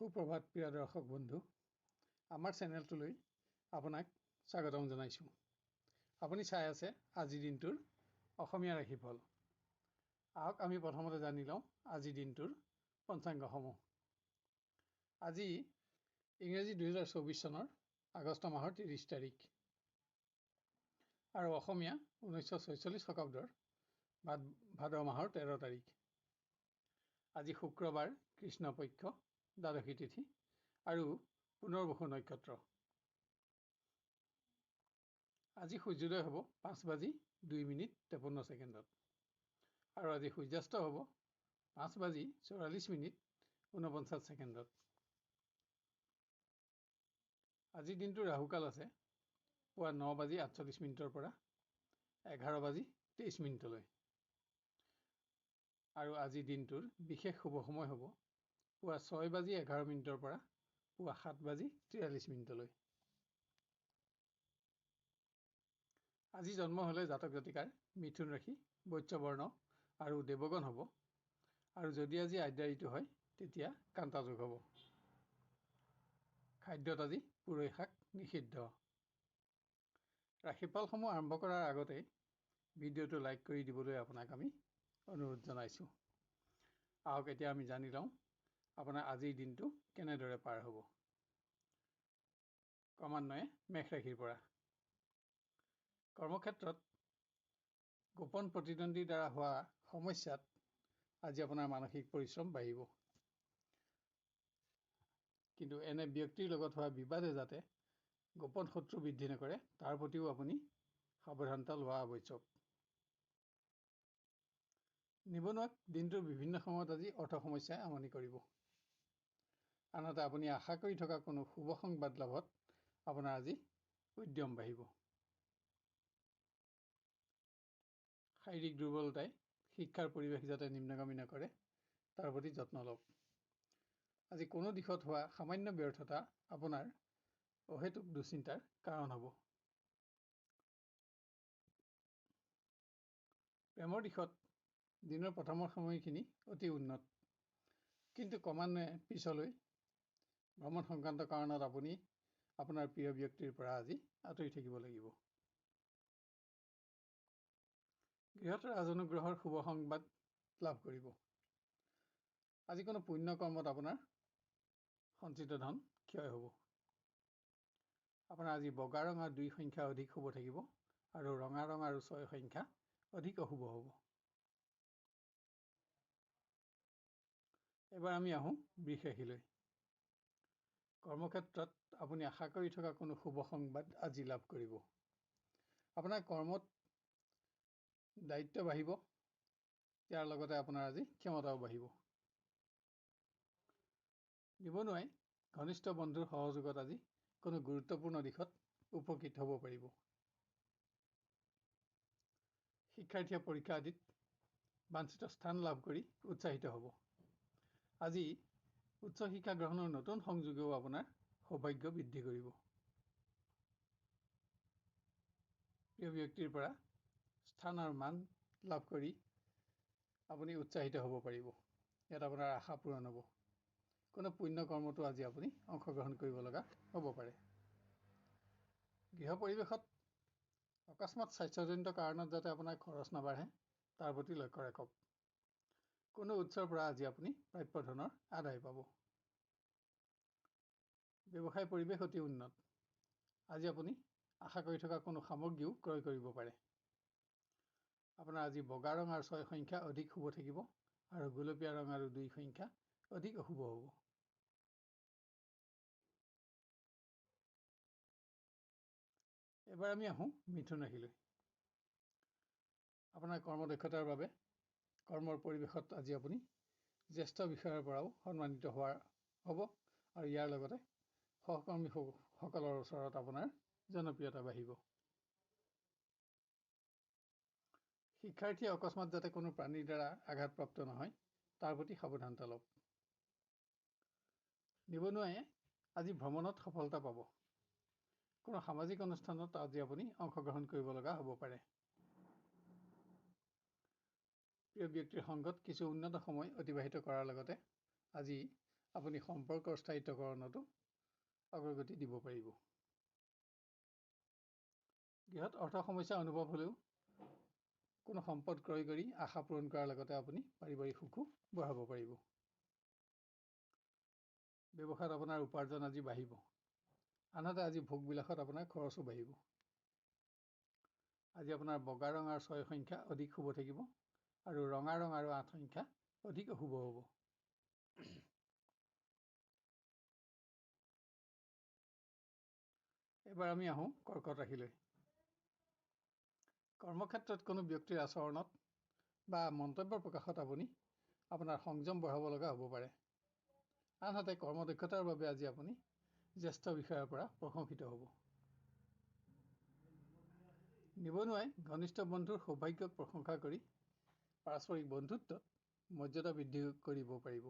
সুপ্ৰভাত প্ৰিয় দৰ্শক বন্ধু, আমাৰ চেনেলটোলৈ আপোনাক স্বাগতম জনাইছোঁ। আপুনি চাই আছে আজিৰ দিনটোৰ অসমীয়া ৰাশিফল। আহক আমি প্ৰথমতে জানি লওঁ আজিৰ দিনটোৰ পঞ্চাংগসমূহ। আজি ইংৰাজী 2024 চনৰ আগষ্ট মাহৰ 30 তাৰিখ আৰু অসমীয়া 1946 শকাব্দৰ ভাদ মাহৰ 13 তাৰিখ। আজি শুক্ৰবাৰ, কৃষ্ণপক্ষ, দ্বাদশী তিথি আৰু পুনৰ্বসু নক্ষত্ৰ। আজি সূৰ্যোদয় হ'ব 5:02:53 আৰু আজি সূৰ্যাস্ত হ'ব 5:44:49। আজিৰ দিনটো ৰাহুকাল আছে পুৱা 9:48 পৰা 11:23 আৰু আজিৰ দিনটোৰ বিশেষ শুভ সময় হ'ব পুৱা 6:11 পৰা পুৱা 7:43। আজি জন্ম হ'লে জাতক জাতিকাৰ মিথুন ৰাশি, বৈশ্য বৰ্ণ আৰু দেৱগণ হ'ব। আৰু যদি আজি আদ্যা ঋতু হয় তেতিয়া কান্তা যোগ হ'ব। খাদ্যত আজি পুৰৈ শাক নিষিদ্ধ। ৰাশিফলসমূহ আৰম্ভ কৰাৰ আগতে ভিডিঅ'টো লাইক কৰি দিবলৈ আপোনাক আমি অনুৰোধ জনাইছোঁ। আহক এতিয়া আমি জানি লওঁ আপোনাৰ আজিৰ দিনটো কেনেদৰে পাৰ হ'ব। ক্ৰমান্বয়ে মেষ ৰাশিৰ পৰা। কৰ্মক্ষেত্ৰত গোপন প্ৰতিদ্বন্দ্বীৰ দ্বাৰা হোৱা সমস্যাত আজি আপোনাৰ মানসিক পৰিশ্ৰম বাঢ়িব। কিন্তু এনে ব্যক্তিৰ লগত হোৱা বিবাদে যাতে গোপন শত্ৰু বৃদ্ধি নকৰে তাৰ প্ৰতিও আপুনি সাৱধানতা লোৱা আৱশ্যক। নিবনুৱাক দিনটোৰ বিভিন্ন সময়ত আজি অৰ্থ সমস্যাই আমনি কৰিব। আনহাতে আপুনি আশা কৰি থকা কোনো শুভ সংবাদ লাভত আপোনাৰ আজি উদ্যম বাঢ়িব। শাৰীৰিক দুৰ্বলতাই শিক্ষাৰ পৰিৱেশ যাতে নিম্নগামী নকৰে তাৰ প্ৰতি যত্ন লওক। আজি কোনো দিশত হোৱা সামান্য ব্যৰ্থতা আপোনাৰ অহেতুক দুশ্চিন্তাৰ কাৰণ হ'ব। প্ৰেমৰ দিশত দিনৰ প্ৰথমৰ সময়খিনি অতি উন্নত, কিন্তু ক্ৰমান্বয়ে পিছলৈ ভ্ৰমণ সংক্ৰান্ত কাৰণত আপুনি আপোনাৰ প্ৰিয় ব্যক্তিৰ পৰা আজি আঁতৰি থাকিব লাগিব। গৃহত ৰাজনুগ্ৰহৰ শুভ সংবাদ লাভ কৰিব। আজি কোনো পুণ্য কৰ্মত আপোনাৰ সঞ্চিত ধন ক্ষয় হ'ব। আপোনাৰ আজি বগা ৰং আৰু 2 সংখ্যা অধিক শুভ থাকিব আৰু ৰঙা ৰং আৰু 6 সংখ্যা অধিক অশুভ হ'ব। এবাৰ আমি আহোঁ বৃষ ৰাশিলৈ। কৰ্মক্ষেত্ৰত আপুনি আশা কৰি থকা কোনো শুভ সংবাদ আজি লাভ কৰিব। আপোনাৰ কৰ্মত দায়িত্ব বাঢ়িব, ইয়াৰ লগতে আপোনাৰ আজি ক্ষমতাও বাঢ়িব। নিবনুৱাই ঘনিষ্ঠ বন্ধুৰ সহযোগত আজি কোনো গুৰুত্বপূৰ্ণ দিশত উপকৃত হ'ব পাৰিব। শিক্ষাৰ্থীয়ে পৰীক্ষা আদিত বাঞ্ছিত স্থান লাভ কৰি উৎসাহিত হ'ব। আজি উচ্চ শিক্ষা গ্ৰহণৰ নতুন সংযোগেও আপোনাৰ সৌভাগ্য বৃদ্ধি কৰিব। প্ৰিয় ব্যক্তিৰ পৰা স্থান আৰু মান লাভ কৰি আপুনি উৎসাহিত হ'ব পাৰিব। ইয়াত আপোনাৰ আশা পূৰণ হ'ব। কোনো পুণ্য কৰ্মতো আজি আপুনি অংশগ্ৰহণ কৰিব লগা হ'ব পাৰে। গৃহ পৰিৱেশত অকস্মাত স্বাস্থ্যজনিত কাৰণত যাতে আপোনাৰ খৰচ নাবাঢ়ে তাৰ প্ৰতি লক্ষ্য ৰাখক। কোনো উৎসৰ পৰা আজি আপুনি প্ৰাপ্য ধনৰ আদায় পাব। ব্যৱসায় পৰিৱেশ অতি উন্নত। আজি আপুনি আশা কৰি থকা কোনো সামগ্ৰীও ক্ৰয় কৰিব পাৰে। আপোনাৰ আজি বগা ৰং আৰু 6 সংখ্যা অধিক শুভ থাকিব আৰু গোলপীয়া ৰং আৰু 2 সংখ্যা অধিক অশুভ হ'ব। এবাৰ আমি আহোঁ মিথুন ৰাশিলৈ। আপোনাৰ কৰ্মদক্ষতাৰ বাবে কৰ্মৰ পৰিৱেশত আজি আপুনি জ্যেষ্ঠ বিষয়াৰ পৰাও সন্মানিত হ'ব আৰু ইয়াৰ লগতে সহকৰ্মীসকলৰ ওচৰত আপোনাৰ জনপ্ৰিয়তা বাঢ়িব। শিক্ষাৰ্থীয়ে অকস্মাত যাতে কোনো প্ৰাণীৰ দ্বাৰা আঘাতপ্ৰাপ্ত নহয় তাৰ প্ৰতি সাৱধানতা লওক। নিবনুৱাই আজি ভ্ৰমণত সফলতা পাব। কোনো সামাজিক অনুষ্ঠানত আজি আপুনি অংশগ্ৰহণ কৰিব লগা হ'ব পাৰে। প্ৰিয় ব্যক্তিৰ সংগত কিছু উন্নত সময় অতিবাহিত কৰাৰ লগতে আজি আপুনি সম্পৰ্কৰ স্থায়িত্বকৰণতো অগ্ৰগতি দিব পাৰিব। গৃহত অৰ্থ সমস্যা অনুভৱ হ'লেও কোনো সম্পদ ক্ৰয় কৰি আশা পূৰণ কৰাৰ লগতে আপুনি পাৰিবাৰিক সুখো বঢ়াব পাৰিব। ব্যৱসায়ত আপোনাৰ উপাৰ্জন আজি বাঢ়িব, আনহাতে আজি ভোগবিলাসত আপোনাৰ খৰচো বাঢ়িব। আজি আপোনাৰ বগা ৰং আৰু 6 সংখ্যা অধিক শুভ থাকিব আৰু ৰঙা ৰং আৰু 8 সংখ্যা অধিক অশুভ হ'ব। এবাৰ আমি আহোঁ কৰ্কট ৰাশিলৈ। কৰ্মক্ষেত্ৰত কোনো ব্যক্তিৰ আচৰণত বা মন্তব্যৰ প্ৰকাশত আপুনি আপোনাৰ সংযম বঢ়াব লগা হ'ব পাৰে। আনহাতে কৰ্মদক্ষতাৰ বাবে আজি আপুনি জ্যেষ্ঠ বিষয়াৰ পৰা প্ৰশংসিত হ'ব। নিবনুৱাই ঘনিষ্ঠ বন্ধুৰ সৌভাগ্যক প্ৰশংসা কৰি পাৰস্পৰিক বন্ধুত্বত মৰ্যাদা বৃদ্ধি কৰিব পাৰিব।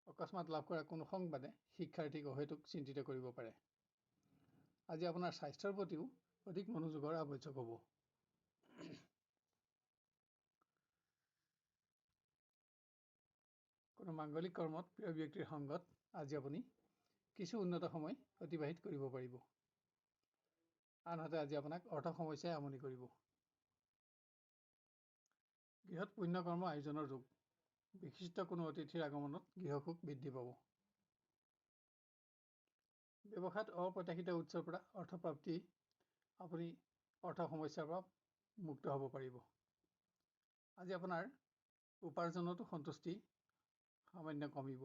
অকস্মাত লাভ কৰা কোনো সংবাদে শিক্ষাৰ্থীক অহেতুক চিন্তিত কৰিব পাৰে। আজি আপোনাৰ স্বাস্থ্যৰ প্ৰতিও অধিক মনোযোগৰ আৱশ্যক হ'ব। কোনো মাংগলিক কৰ্মত প্ৰিয় ব্যক্তিৰ সংগত আজি আপুনি কিছু উন্নত সময় অতিবাহিত কৰিব পাৰিব। আনহাতে আজি আপোনাক অৰ্থ সমস্যাই আমনি কৰিব। গৃহত পুণ্যকৰ্ম আয়োজনৰ যোগ, বিশিষ্ট কোনো অতিথিৰ আগমনত গৃহসুখ বৃদ্ধি পাব। ব্যৱসায়ত অপ্ৰত্যাশিত উৎসৰ পৰা অৰ্থপ্ৰাপ্তি আপুনি অৰ্থ সমস্যাৰ পৰা মুক্ত হ'ব পাৰিব। আজি আপোনাৰ উপাৰ্জনতো সন্তুষ্টি সামান্য কমিব।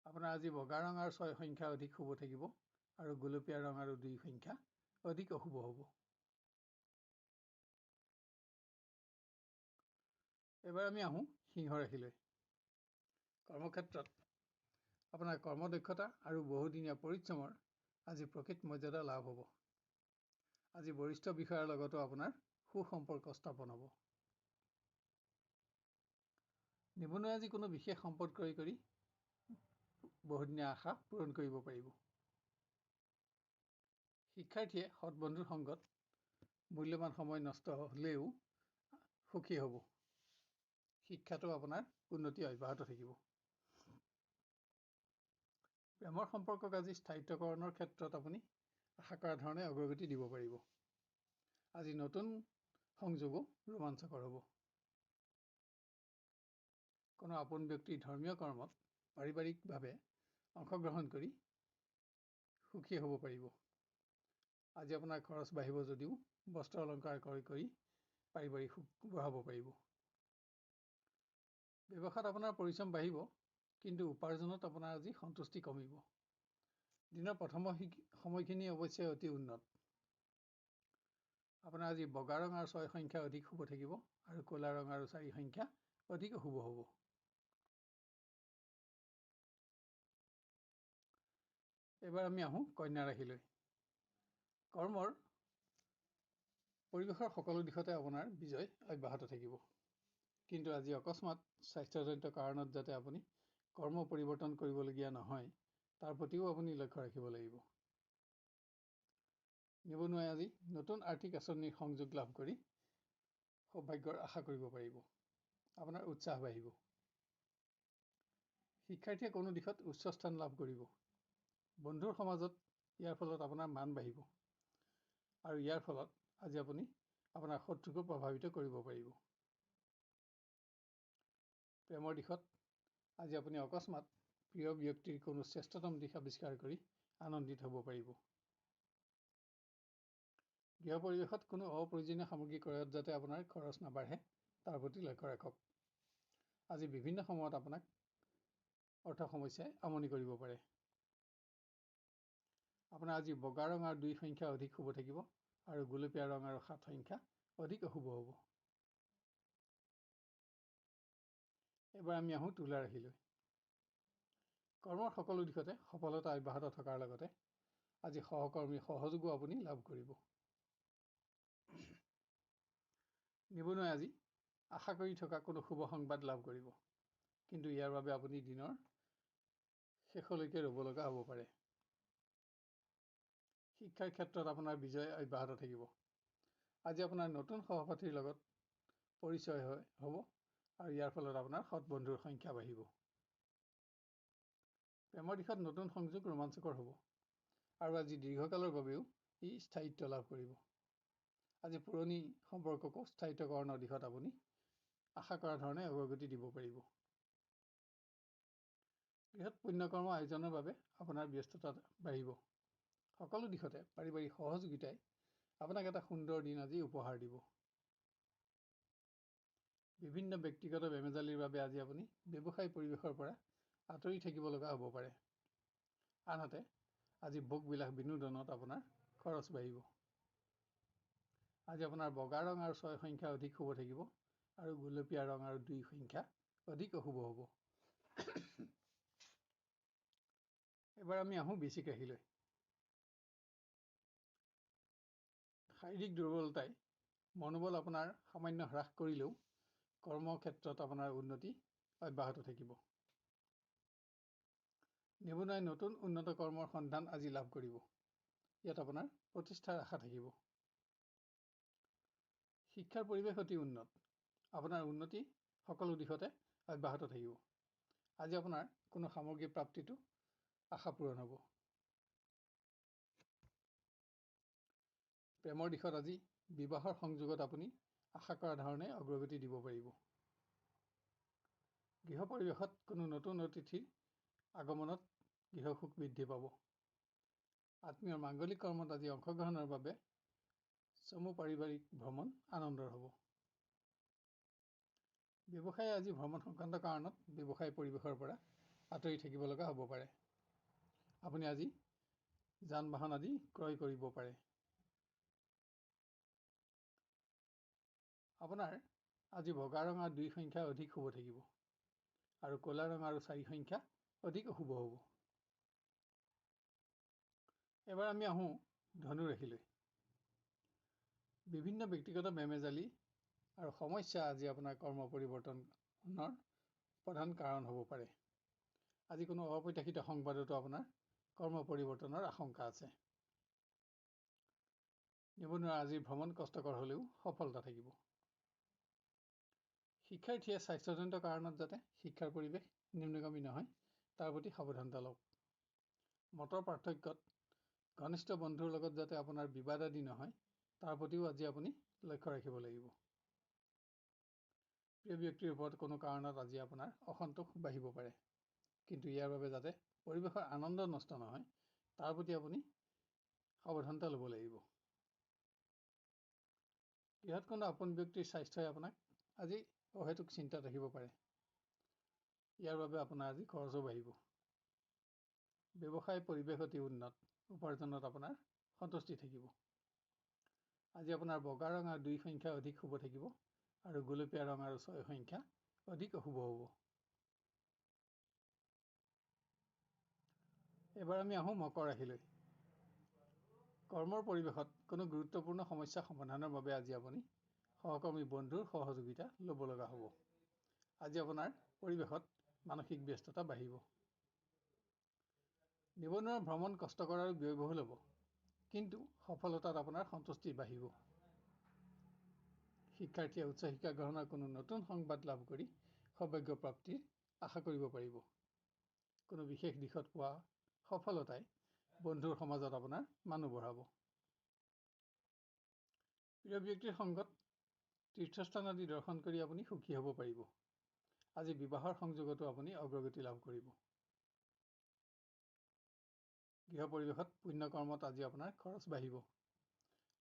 আপোনাৰ আজি বগা ৰং আৰু 6 সংখ্যা অধিক শুভ থাকিব আৰু গোলপীয়া ৰং আৰু 2 সংখ্যা অধিক অশুভ হ'ব। এবাৰ আমি আহোঁ সিংহ ৰাশিলৈ। কৰ্মক্ষেত্ৰত আপোনাৰ কৰ্মদক্ষতা আৰু বহুদিনীয়া পৰিশ্ৰমৰ আজি প্ৰকৃত মৰ্যাদা লাভ হ'ব। আজি বৰিষ্ঠ বিষয়াৰ লগতো আপোনাৰ সুসম্পৰ্ক স্থাপন হ'ব। নিবনুৱাই আজি কোনো বিশেষ সম্পদ ক্ৰয় কৰি বহুদিনীয়া আশা পূৰণ কৰিব পাৰিব। শিক্ষাৰ্থীয়ে সৎ বন্ধুৰ সংগত মূল্যৱান সময় নষ্ট হ'লেও সুখী হ'ব। শিক্ষাটো আপোনাৰ উন্নতি অব্যাহত থাকিব। প্ৰেমৰ সম্পৰ্কক আজি স্থায়িত্বকৰণৰ ক্ষেত্ৰত আপুনি আশা কৰা ধৰণে অগ্ৰগতি দিব পাৰিব। আজি নতুন সংযোগো ৰোমাঞ্চকৰ হ'ব। কোনো আপোন ব্যক্তিৰ ধৰ্মীয় কৰ্মত পাৰিবাৰিকভাৱে অংশগ্ৰহণ কৰি সুখী হ'ব পাৰিব। আজি আপোনাৰ খৰচ বাঢ়িব যদিও বস্ত্ৰ অলংকাৰ ক্ৰয় কৰি পাৰিবাৰিক সুখ বঢ়াব পাৰিব। ব্যৱসায়ত আপোনাৰ পৰিশ্ৰম বাঢ়িব, কিন্তু উপাৰ্জনত আপোনাৰ আজি সন্তুষ্টি কমিব। দিনৰ প্ৰথম সময়খিনি অৱশ্যে অতি উন্নত। আপোনাৰ আজি বগা ৰং আৰু 6 সংখ্যা অধিক শুভ থাকিব আৰু ক'লা ৰং আৰু 4 সংখ্যা অধিক অশুভ হ'ব। এবাৰ আমি আহোঁ কন্যা ৰাশিলৈ। কৰ্মৰ পৰিৱেশৰ সকলো দিশতে আপোনাৰ বিজয় অব্যাহত থাকিব। কিন্তু আজি অকস্মাত স্বাস্থ্যজনিত কাৰণত যাতে আপুনি কৰ্ম পৰিৱৰ্তন কৰিবলগীয়া নহয়, তাৰ প্ৰতিও আপুনি লক্ষ্য ৰাখিব লাগিব। নিবনুৱাই আজি নতুন আৰ্থিক আঁচনিৰ সংযোগ লাভ কৰি সৌভাগ্যৰ আশা কৰিব পাৰিব। আপোনাৰ উৎসাহ বাঢ়িব। শিক্ষাৰ্থীয়ে কোনো দিশত উচ্চ স্থান লাভ কৰিব। বন্ধুৰ সমাজত ইয়াৰ ফলত আপোনাৰ মান বাঢ়িব আৰু ইয়াৰ ফলত আজি আপুনি আপোনাৰ শত্ৰুকো প্ৰভাৱিত কৰিব পাৰিব। প্ৰেমৰ দিশত আজি আপুনি অকস্মাত প্ৰিয় ব্যক্তিৰ কোনো শ্ৰেষ্ঠতম দিশ আৱিষ্কাৰ কৰি আনন্দিত হ'ব পাৰিব। গৃহ পৰিৱেশত কোনো অপ্ৰয়োজনীয় সামগ্ৰী ক্ৰয়ত যাতে আপোনাৰ খৰচ নাবাঢ়ে, তাৰ প্ৰতি লক্ষ্য ৰাখক। আজি বিভিন্ন সময়ত আপোনাক অৰ্থ সমস্যাই আমনি কৰিব পাৰে। আপোনাৰ আজি বগা ৰং আৰু 2 সংখ্যা অধিক শুভ থাকিব আৰু গোলপীয়া ৰং আৰু 7 সংখ্যা অধিক অশুভ হ'ব। এবাৰ আমি আহোঁ তুলা ৰাশিলৈ। কৰ্মৰ সকলো দিশতে সফলতা অব্যাহত থকাৰ লগতে আজি সহকৰ্মীৰ সহযোগো আপুনি লাভ কৰিব। নিবনুৱাই আজি আশা কৰি থকা কোনো শুভ সংবাদ লাভ কৰিব, কিন্তু ইয়াৰ বাবে আপুনি দিনৰ শেষলৈকে ৰ'ব লগা হ'ব পাৰে। শিক্ষাৰ ক্ষেত্ৰত আপোনাৰ বিজয় অব্যাহত থাকিব। আজি আপোনাৰ নতুন সহপাঠীৰ লগত পৰিচয় হ'ব আৰু ইয়াৰ ফলত আপোনাৰ সৎ বন্ধুৰ সংখ্যা বাঢ়িব। প্ৰেমৰ দিশত নতুন সংযোগ ৰোমাঞ্চকৰ হ'ব আৰু আজি দীৰ্ঘকালৰ বাবেও ই স্থায়িত্ব লাভ কৰিব। আজি পুৰণি সম্পৰ্ককো স্থায়িত্বকৰণৰ দিশত আপুনি আশা কৰা ধৰণে অগ্ৰগতি দিব পাৰিব। বৃহৎ পুণ্যকৰ্ম আয়োজনৰ বাবে আপোনাৰ ব্যস্ততা বাঢ়িব। সকলো দিশতে পাৰিবাৰিক সহযোগিতাই আপোনাক এটা সুন্দৰ দিন আজি উপহাৰ দিব। বিভিন্ন ব্যক্তিগত বেমেজালিৰ বাবে আজি আপুনি ব্যৱসায় পৰিৱেশৰ পৰা আঁতৰি থাকিব লগা হ'ব পাৰে। আনহাতে আজি ভোগবিলাস বিনোদনত আপোনাৰ খৰচ বাঢ়িব। আজি আপোনাৰ বগা ৰং আৰু 6 সংখ্যা অধিক শুভ থাকিব আৰু গুলপীয়া ৰং আৰু 2 সংখ্যা অধিক অশুভ হ'ব। এবাৰ আমি আহোঁ বৃশ্চিক ৰাশিলৈ। শাৰীৰিক দুৰ্বলতাই মনোবল আপোনাৰ সামান্য হ্ৰাস কৰিলেও কৰ্মক্ষেত্ৰত আপোনাৰ উন্নতি অব্যাহত থাকিব। নিবনুৱাই নতুন উন্নত কৰ্মৰ সন্ধান আজি লাভ কৰিব। ইয়াত আপোনাৰ প্ৰতিষ্ঠাৰ আশা থাকিব। শিক্ষাৰ পৰিৱেশ অতি উন্নত। আপোনাৰ উন্নতি সকলো দিশতে অব্যাহত থাকিব। আজি আপোনাৰ কোনো সামগ্ৰী প্ৰাপ্তিটো আশা পূৰণ হ'ব। প্ৰেমৰ দিশত আজি বিবাহৰ সংযোগত আপুনি আশা কৰা ধৰণে অগ্ৰগতি দিব পাৰিব। গৃহ পৰিৱেশত কোনো নতুন অতিথিৰ আগমনত গৃহসুখ বৃদ্ধি পাব। আত্মীয় মাংগলিক কৰ্মত আজি অংশগ্ৰহণৰ বাবে চমু পাৰিবাৰিক ভ্ৰমণ আনন্দৰ হ'ব। ব্যৱসায়ী আজি ভ্ৰমণ সংক্ৰান্ত কাৰণত ব্যৱসায় পৰিৱেশৰ পৰা আঁতৰি থাকিব লগা হ'ব পাৰে। আপুনি আজি যান বাহন আদি ক্ৰয় কৰিব পাৰে। আপোনাৰ আজি বগা ৰং আৰু 2 সংখ্যা অধিক শুভ থাকিব আৰু ক'লা ৰং আৰু 4 সংখ্যা অধিক অশুভ হ'ব। এবাৰ আমি আহোঁ ধনু ৰাশিলৈ। বিভিন্ন ব্যক্তিগত বেমেজালি আৰু সমস্যা আজি আপোনাৰ কৰ্ম পৰিৱৰ্তনৰ প্ৰধান কাৰণ হ'ব পাৰে। আজি কোনো অপ্ৰত্যাশিত সংবাদতো আপোনাৰ কৰ্ম পৰিৱৰ্তনৰ আশংকা আছে। নিবনুৱা আজি ভ্ৰমণ কষ্টকৰ হ'লেও সফলতা থাকিব। শিক্ষাৰ্থীয়ে স্বাস্থ্যজনিত কাৰণত যাতে শিক্ষাৰ পৰিৱেশ নিম্নগামী নহয় তাৰ প্ৰতি সাৱধানতা লওক। মতৰ পাৰ্থক্যত ঘনিষ্ঠ বন্ধুৰ লগত যাতে আপোনাৰ বিবাদ আদি নহয় তাৰ প্ৰতিও আজি আপুনি লক্ষ্য ৰাখিব লাগিব। প্ৰিয় ব্যক্তিৰ ওপৰত কোনো কাৰণত আজি আপোনাৰ অসন্তোষ বাঢ়িব পাৰে, কিন্তু ইয়াৰ বাবে যাতে পৰিৱেশৰ আনন্দ নষ্ট নহয় তাৰ প্ৰতি আপুনি সাৱধানতা ল'ব লাগিব। গৃহত কোনো আপোন ব্যক্তিৰ স্বাস্থ্যই আপোনাক আজি অহেতুক চিন্তাত ৰাখিব পাৰে। ইয়াৰ বাবে আপোনাৰ আজি খৰচো বাঢ়িব। ব্যৱসায় পৰিৱেশ অতি উন্নত, উপাৰ্জনত আপোনাৰ সন্তুষ্টি থাকিব। আজি আপোনাৰ বগা ৰং আৰু 2 সংখ্যা অধিক শুভ থাকিব আৰু গুলপীয়া ৰং আৰু 6 সংখ্যা অধিক অশুভ হ'ব। এবাৰ আমি আহোঁ মকৰ ৰাশিলৈ। কৰ্মৰ পৰিৱেশত কোনো গুৰুত্বপূৰ্ণ সমস্যা সমাধানৰ বাবে আজি আপুনি সহকৰ্মী বন্ধুৰ সহযোগিতা ল'ব লগা হ'ব। আজি আপোনাৰ পৰিৱেশত মানসিক ব্যস্ততা বাঢ়িব। নিবনুৱাৰ ভ্ৰমণ কষ্টকৰ আৰু ব্যয়বহুল হ'ব, কিন্তু সফলতাত আপোনাৰ সন্তুষ্টি বাঢ়িব। শিক্ষাৰ্থীয়ে উচ্চ শিক্ষা গ্ৰহণৰ কোনো নতুন সংবাদ লাভ কৰি সৌভাগ্য প্ৰাপ্তিৰ আশা কৰিব পাৰিব। কোনো বিশেষ দিশত পোৱা সফলতাই বন্ধুৰ সমাজত আপোনাৰ মানুহ বঢ়াব। প্ৰিয় ব্যক্তিৰ সংগত তীৰ্থস্থান আদি দৰ্শন কৰি আপুনি সুখী হ'ব পাৰিব। আজি বিবাহৰ সংযোগতো আপুনি অগ্ৰগতি লাভ কৰিব। গৃহ পৰিৱেশত পুণ্যকৰ্মত আজি আপোনাৰ খৰচ বাঢ়িব।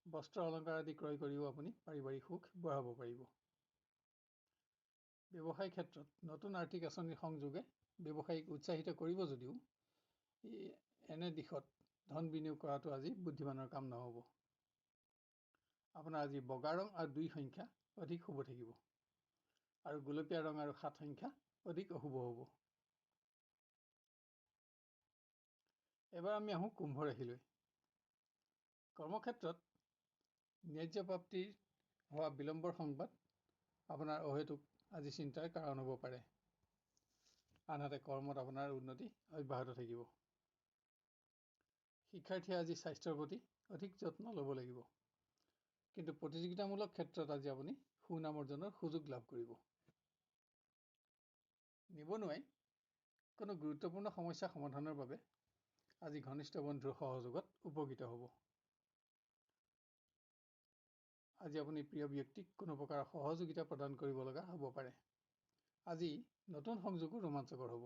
বস্ত্ৰ অলংকাৰ আদি ক্ৰয় কৰিও আপুনি পাৰিবাৰিক সুখ বঢ়াব পাৰিব। ব্যৱসায় ক্ষেত্ৰত নতুন আৰ্থিক আঁচনিৰ সংযোগে ব্যৱসায়িক উৎসাহিত কৰিব যদিও এনে দিশত ধন বিনিয়োগ কৰাটো আজি বুদ্ধিমানৰ কাম নহ'ব। আপোনাৰ আজি বগা ৰং আৰু 2 সংখ্যা অধিক শুভ থাকিব আৰু গুলপীয়া ৰং আৰু 7 সংখ্যা অধিক অশুভ হ'ব। এবাৰ আমি আহোঁ কুম্ভ ৰাশিলৈ। কৰ্মক্ষেত্ৰত ন্যায্য প্ৰাপ্তিৰ হোৱা বিলম্বৰ সংবাদ আপোনাৰ অহেতুক আজি চিন্তাৰ কাৰণ হ'ব পাৰে। আনহাতে কৰ্মত আপোনাৰ উন্নতি অব্যাহত থাকিব। শিক্ষাৰ্থীয়ে আজি স্বাস্থ্যৰ প্ৰতি অধিক যত্ন ল'ব লাগিব, কিন্তু প্ৰতিযোগিতামূলক ক্ষেত্ৰত আজি আপুনি সুনাম অৰ্জনৰ সুযোগ লাভ কৰিব। নিবনুৱাই কোনো গুৰুত্বপূৰ্ণ সমস্যা সমাধানৰ বাবে আজি ঘনিষ্ঠ বন্ধুৰ সহযোগত উপকৃত হ'ব। আজি আপুনি প্ৰিয় ব্যক্তিক কোনো প্ৰকাৰৰ সহযোগিতা প্ৰদান কৰিব লগা হ'ব পাৰে। আজি নতুন সংযোগো ৰোমাঞ্চকৰ হ'ব।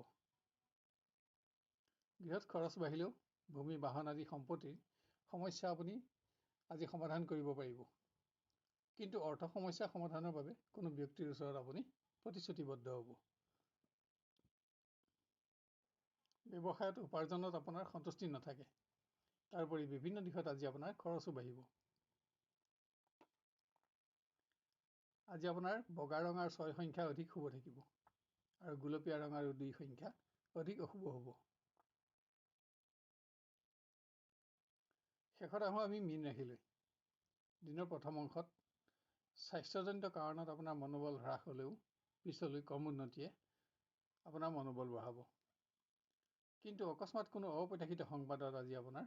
গৃহত খৰচ বাঢ়িলেও ভূমি বাহন আদি সম্পত্তিৰ সমস্যা আপুনি আজি সমাধান কৰিব পাৰিব। কিন্তু অৰ্থ সমস্যা সমাধানৰ বাবে কোনো ব্যক্তিৰ ওচৰত আপুনি প্ৰতিশ্ৰুতিবদ্ধ হ'ব। ব্যৱসায়ত উপাৰ্জনত আপোনাৰ সন্তুষ্টি নাথাকে। তাৰোপৰি বিভিন্ন দিশত আজি আপোনাৰ খৰচো বাঢ়িব। আজি আপোনাৰ বগা ৰং আৰু 6 সংখ্যা অধিক শুভ থাকিব আৰু গুলপীয়া ৰং আৰু 2 সংখ্যা অধিক অশুভ হ'ব। শেষত আহোঁ আমি মীন ৰাশিলৈ। দিনৰ প্ৰথম অংশত স্বাস্থ্যজনিত কাৰণত আপোনাৰ মনোবল হ্ৰাস হ'লেও পিছলৈ কম উন্নতিয়ে আপোনাৰ মনোবল বঢ়াব। কিন্তু অকস্মাত কোনো অপ্ৰত্যাশিত সংবাদত আজি আপোনাৰ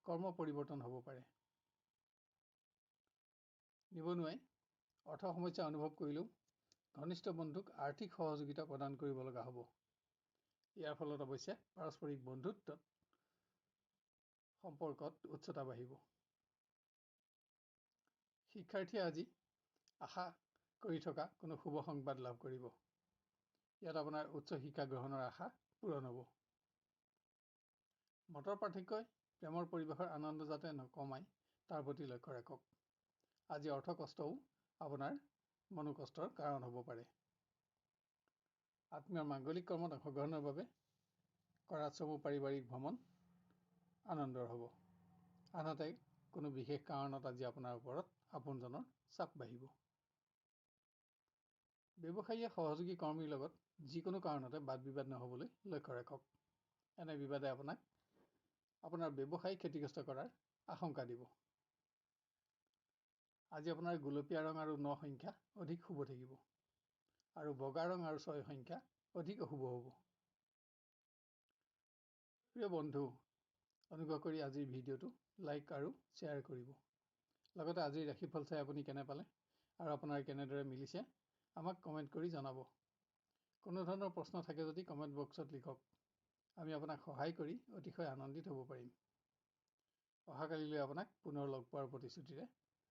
কৰ্ম পৰিৱৰ্তন হ'ব পাৰে। নিবনুৱাই অৰ্থ সমস্যা অনুভৱ কৰিলেও ঘনিষ্ঠ বন্ধুক আৰ্থিক সহযোগিতা প্ৰদান কৰিব লগা হ'ব। ইয়াৰ ফলত অৱশ্যে পাৰস্পৰিক বন্ধুত্বত সম্পৰ্কত উচ্চতা বাঢ়িব। শিক্ষাৰ্থীয়ে আজি আশা কৰি থকা কোনো শুভ সংবাদ লাভ কৰিব। ইয়াত আপোনাৰ উচ্চ শিক্ষা গ্ৰহণৰ আশা পূৰণ হ'ব। মতৰ পাৰ্থক্যই প্ৰেমৰ পৰিৱেশৰ আনন্দ যাতে নকমায় তাৰ প্ৰতি লক্ষ্য ৰাখক। আজি অৰ্থ কষ্টও আপোনাৰ মনোকষ্টৰ কাৰণ হ'ব পাৰে। আত্মীয়ৰ মাংগলিক কৰ্মত অংশগ্ৰহণৰ বাবে কৰা চমু পাৰিবাৰিক ভ্ৰমণ আনন্দৰ হ'ব। আনহাতে কোনো বিশেষ কাৰণত আজি আপোনাৰ ওপৰত আপোনজনৰ চাপ বাঢ়িব। ব্যৱসায়ীয়ে সহযোগী কৰ্মীৰ লগত যিকোনো কাৰণতে বাদ বিবাদ নহ'বলৈ লক্ষ্য ৰাখক। এনে বিবাদে আপোনাক আপোনাৰ ব্যৱসায় ক্ষতিগ্ৰস্ত কৰাৰ আশংকা দিব। আজি আপোনাৰ গুলপীয়া ৰং আৰু 9 সংখ্যা অধিক শুভ থাকিব আৰু বগা ৰং আৰু 6 সংখ্যা অধিক অশুভ হ'ব। প্ৰিয় বন্ধু, অনুগ্ৰহ কৰি আজিৰ ভিডিঅ'টো লাইক আৰু শ্বেয়াৰ কৰিব। লগতে আজিৰ ৰাশিফল চাই আপুনি কেনে পালে আৰু আপোনাৰ কেনেদৰে মিলিছে আমাক কমেণ্ট কৰি জনাব। কোনো ধৰণৰ প্ৰশ্ন থাকে যদি কমেণ্ট বক্সত লিখক। আমি আপোনাক সহায় কৰি অতিশয় আনন্দিত হ'ব পাৰিম। অহাকালিলৈ আপোনাক পুনৰ লগ পোৱাৰ প্ৰতিশ্ৰুতিৰে